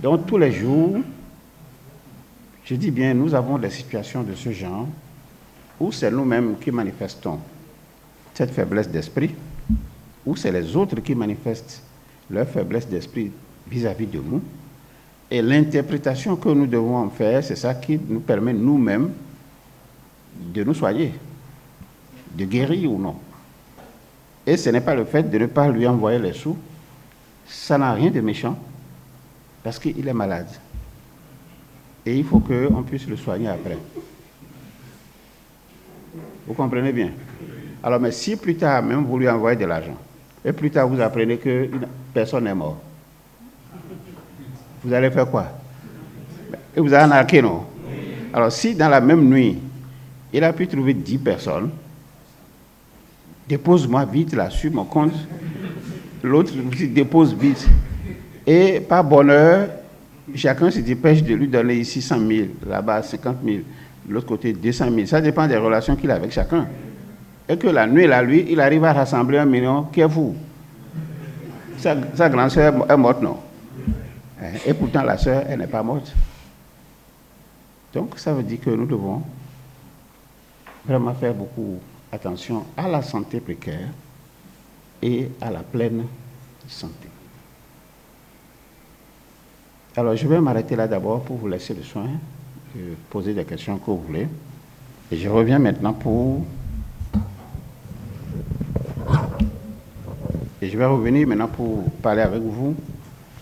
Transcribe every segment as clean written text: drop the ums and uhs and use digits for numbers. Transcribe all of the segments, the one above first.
Donc, tous les jours, je dis bien, nous avons des situations de ce genre où c'est nous-mêmes qui manifestons cette faiblesse d'esprit, ou c'est les autres qui manifestent leur faiblesse d'esprit vis-à-vis de nous. Et l'interprétation que nous devons en faire, c'est ça qui nous permet nous-mêmes de nous soigner, de guérir ou non. Et ce n'est pas le fait de ne pas lui envoyer les sous, ça n'a rien de méchant, parce qu'il est malade. Et il faut qu'on puisse le soigner après. Vous comprenez bien? Alors, mais si plus tard, même vous lui envoyez de l'argent, et plus tard vous apprenez que personne n'est mort, vous allez faire quoi? Et vous allez arnaquer, non? Alors, si dans la même nuit, il a pu trouver 10 personnes, dépose-moi vite là sur mon compte, l'autre aussi dépose vite. Et par bonheur, chacun se dépêche de lui donner ici 100 000, là-bas 50 000, de l'autre côté 200 000. Ça dépend des relations qu'il a avec chacun. Et que la nuit, là, lui, il arrive à rassembler 1 million, qui est fou. Sa grande sœur est morte, non? Et pourtant, la sœur, elle n'est pas morte. Donc, ça veut dire que nous devons vraiment faire beaucoup attention à la santé précaire et à la pleine santé. Alors, je vais m'arrêter là d'abord pour vous laisser le soin de poser des questions que vous voulez. Et je reviens maintenant Et je vais revenir maintenant pour parler avec vous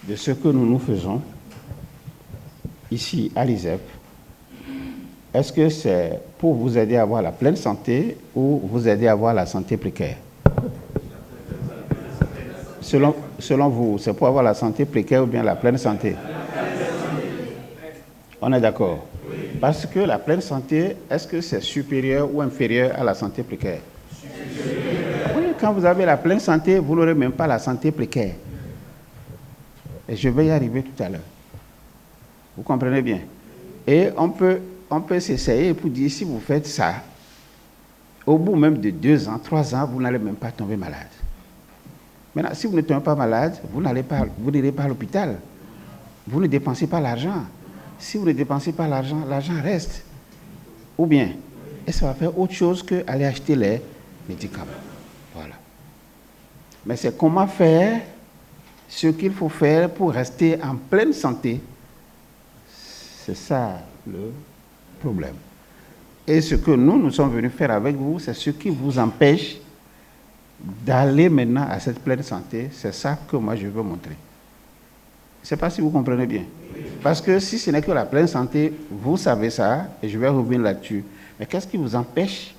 de ce que nous faisons ici à l'ISEP. Est-ce que c'est pour vous aider à avoir la pleine santé ou vous aider à avoir la santé précaire? Selon vous, c'est pour avoir la santé précaire ou bien la pleine santé? On est d'accord? Parce que la pleine santé, est-ce que c'est supérieur ou inférieur à la santé précaire? Oui, quand vous avez la pleine santé, vous n'aurez même pas la santé précaire. Et je vais y arriver tout à l'heure. Vous comprenez bien? Et on peut s'essayer pour dire, si vous faites ça, au bout même de 2 ans, 3 ans, vous n'allez même pas tomber malade. Maintenant, si vous ne tombez pas malade, vous n'irez pas à l'hôpital. Vous ne dépensez pas l'argent. Si vous ne dépensez pas l'argent, l'argent reste. Ou bien, et ça va faire autre chose qu'aller acheter les médicaments. Voilà. Mais c'est comment faire ce qu'il faut faire pour rester en pleine santé. C'est ça le problème. Et ce que nous sommes venus faire avec vous, c'est ce qui vous empêche d'aller maintenant à cette pleine santé. C'est ça que moi je veux montrer. Je ne sais pas si vous comprenez bien. Parce que si ce n'est que la pleine santé, vous savez ça, et je vais revenir là-dessus. Mais qu'est-ce qui vous empêche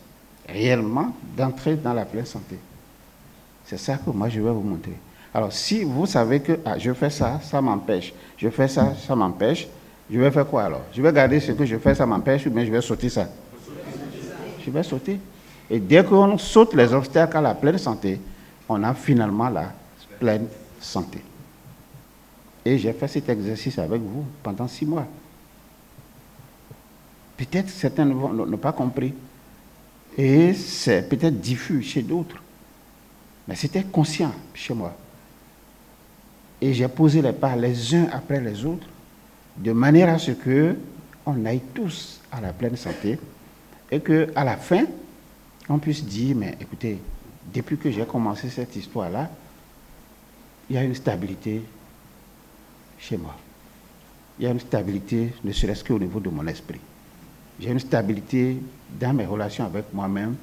réellement d'entrer dans la pleine santé? C'est ça que moi je vais vous montrer. Alors si vous savez que je fais ça, ça m'empêche. Je fais ça, ça m'empêche. Je vais faire quoi alors? Je vais garder ce que je fais, ça m'empêche, ou bien je vais sauter ça? Je vais sauter. Et dès qu'on saute les obstacles à la pleine santé, on a finalement la pleine santé. Et j'ai fait cet exercice avec vous pendant 6 mois. Peut-être certains n'ont pas compris. Et c'est peut-être diffus chez d'autres. Mais c'était conscient chez moi. Et j'ai posé les pas les uns après les autres, de manière à ce qu'on aille tous à la pleine santé et qu'à la fin, on puisse dire, mais écoutez, depuis que j'ai commencé cette histoire-là, il y a une stabilité chez moi. Il y a une stabilité, ne serait-ce qu'au niveau de mon esprit. J'ai une stabilité dans mes relations avec moi-même,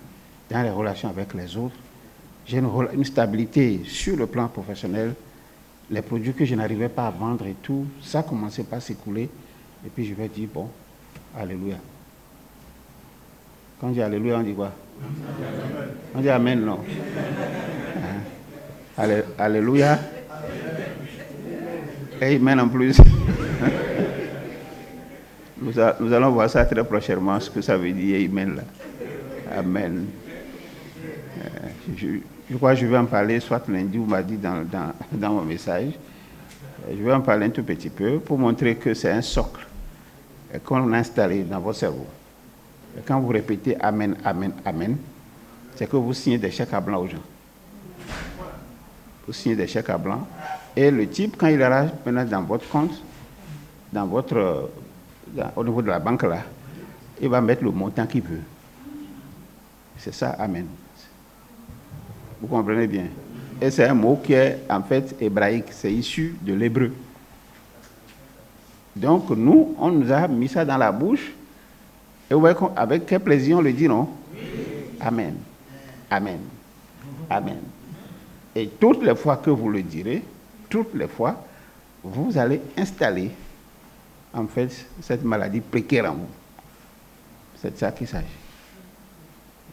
dans les relations avec les autres. J'ai une stabilité sur le plan professionnel. Les produits que je n'arrivais pas à vendre et tout, ça commençait pas à s'écouler. Et puis je vais dire, bon, alléluia. Quand on dit alléluia, on dit quoi? On dit amen, non? Alléluia. Amen en plus. Nous allons voir ça très prochainement, ce que ça veut dire, amen là. Amen. Je crois que je vais en parler, soit lundi ou mardi dans mon message. Je vais en parler un tout petit peu pour montrer que c'est un socle qu'on a installé dans votre cerveau. Et quand vous répétez amen, amen, amen, c'est que vous signez des chèques à blanc aux gens. Vous signez des chèques à blanc. Et le type, quand il ira maintenant dans votre compte, dans votre, au niveau de la banque là, il va mettre le montant qu'il veut. C'est ça, amen. Vous comprenez bien? Et c'est un mot qui est en fait hébraïque, c'est issu de l'hébreu. Donc nous, on nous a mis ça dans la bouche, et vous voyez avec quel plaisir on le dit, non? Oui. Amen. Amen. Amen. Et toutes les fois que vous le direz, toutes les fois, vous allez installer en fait cette maladie précaire en vous. C'est de ça qu'il s'agit.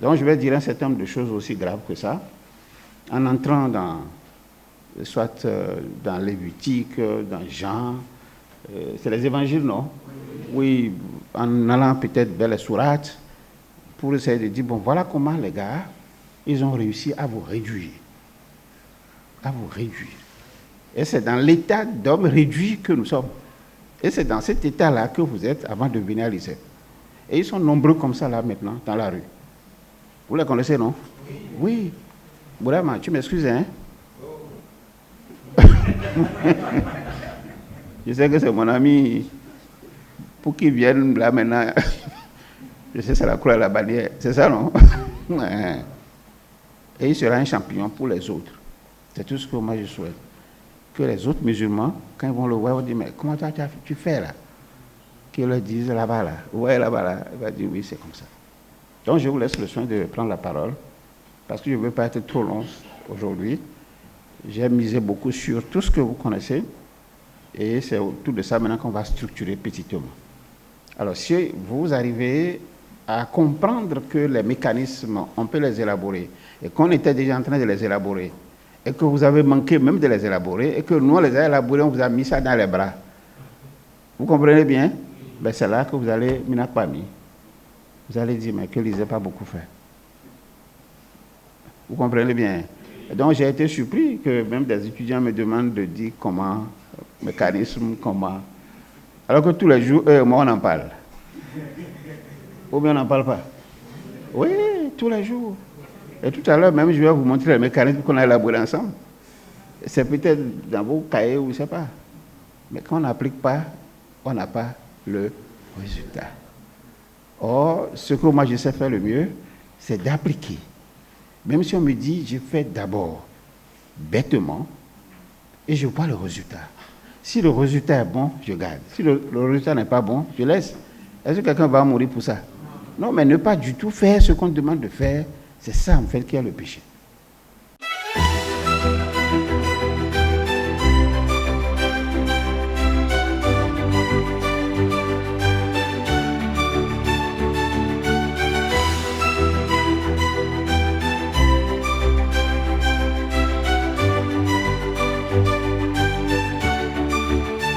Donc je vais dire un certain nombre de choses aussi graves que ça, en entrant dans, soit dans Lévitique, dans Jean, c'est les évangiles, non? Oui, en allant peut-être vers les sourates, pour essayer de dire, bon, voilà comment les gars, ils ont réussi à vous réduire. À vous réduire. Et c'est dans l'état d'homme réduit que nous sommes. Et c'est dans cet état-là que vous êtes avant de venir à l'ICEP. Et ils sont nombreux comme ça là maintenant, dans la rue. Vous les connaissez, non? Oui. Bourama, tu m'excuses, hein? Je sais que c'est mon ami. Pour qu'il vienne là maintenant, je sais c'est la croix à la bannière. C'est ça, non? Et il sera un champion pour les autres. C'est tout ce que moi je souhaite. Que les autres musulmans, quand ils vont le voir, ils vont dire, mais comment toi tu fais là? Qu'ils leur disent là-bas là. Ouais, là-bas là. Il va dire, oui, c'est comme ça. Donc je vous laisse le soin de prendre la parole, parce que je ne veux pas être trop long aujourd'hui. J'ai misé beaucoup sur tout ce que vous connaissez, et c'est autour de ça maintenant qu'on va structurer petitement. Alors si vous arrivez à comprendre que les mécanismes, on peut les élaborer, et qu'on était déjà en train de les élaborer, et que vous avez manqué même de les élaborer, et que nous on les a élaborés, on vous a mis ça dans les bras. Vous comprenez bien? Ben c'est là que vous allez, vous allez dire, mais que l'ISEP pas beaucoup fait. Vous comprenez bien? Et donc j'ai été surpris que même des étudiants me demandent de dire comment, mécanisme, comment. Alors que tous les jours, moi on en parle. Ou bien on n'en parle pas? Oui, tous les jours. Et tout à l'heure même, je vais vous montrer les mécanismes qu'on a élaborés ensemble. C'est peut-être dans vos cahiers ou je ne sais pas. Mais quand on n'applique pas, on n'a pas le résultat. Or, ce que moi je sais faire le mieux, c'est d'appliquer. Même si on me dit, je fais d'abord bêtement et je vois le résultat. Si le résultat est bon, je garde. Si le résultat n'est pas bon, je laisse. Est-ce que quelqu'un va mourir pour ça? Non, mais ne pas du tout faire ce qu'on demande de faire, c'est ça en fait qui est le péché.